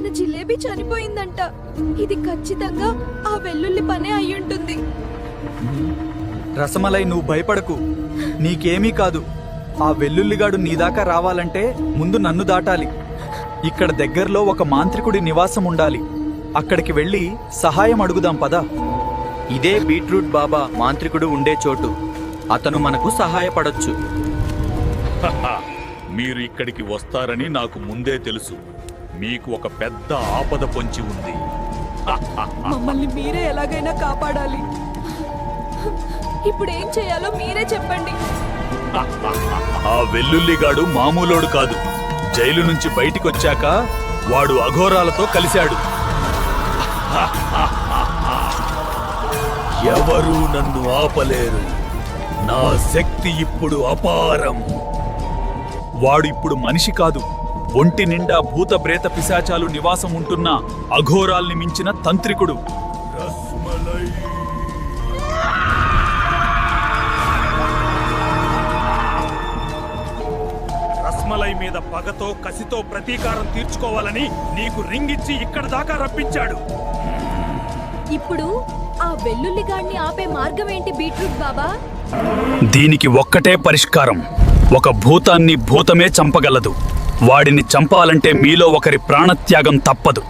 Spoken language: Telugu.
మన జిలేబీ చనిపోయిందంట. ఇది ఖచ్చితంగా ఆ వెల్లుల్లి పనే అయ్యుంటుంది. రసమలై, నువ్వు భయపడకు, నీకేమీ కాదు. ఆ వెల్లుల్లిగాడు నీదాకా రావాలంటే ముందు నన్ను దాటాలి. ఇక్కడ దగ్గరలో ఒక మాంత్రికుడి నివాసం ఉండాలి. అక్కడికి వెళ్ళి సహాయం అడుగుదాం పద. ఇదే బీట్రూట్ బాబా మాంత్రికుడు ఉండే చోటు. అతను మనకు సహాయపడొచ్చు. మీరు ఇక్కడికి వస్తారని నాకు ముందే తెలుసు. మీకు ఒక పెద్ద ఆపద పొంచి ఉంది. మమ్మల్ని మీరే ఎలాగైనా కాపాడాలి. ఇప్పుడు ఏం చేయాలో మీరే చెప్పండి. ఆ వెల్లుల్లిగాడు మామూలోడు కాదు. జైలు నుంచి బయటికొచ్చాక వాడు అఘోరాలతో కలిశాడు. ఎవరూ నన్ను ఆపలేరు. నా శక్తి ఇప్పుడు అపారం. వాడు ఇప్పుడు మనిషి కాదు, ఒంటి నిండా భూత ప్రేత పిశాచాలు నివాసం ఉంటున్న అఘోరాల్ని మించిన తంత్రికుడు. రస్మలై. రస్మలై మీద పగతో కసితో ప్రతీకారం తీర్చుకోవాలని నీకు రింగిచ్చి ఇక్కడ దాకా రప్పించాడు. ఇప్పుడు ఆ వెల్లుల్లిగాడిని ఆపే మార్గం ఏంటి బీట్రూట్ బాబా? దీనికి ఒక్కటే పరిష్కారం. ఒక భూతాన్ని భూతమే చంపగలదు. వాడిని చంపాలంటే మీలో ఒకరి ప్రాణత్యాగం తప్పదు.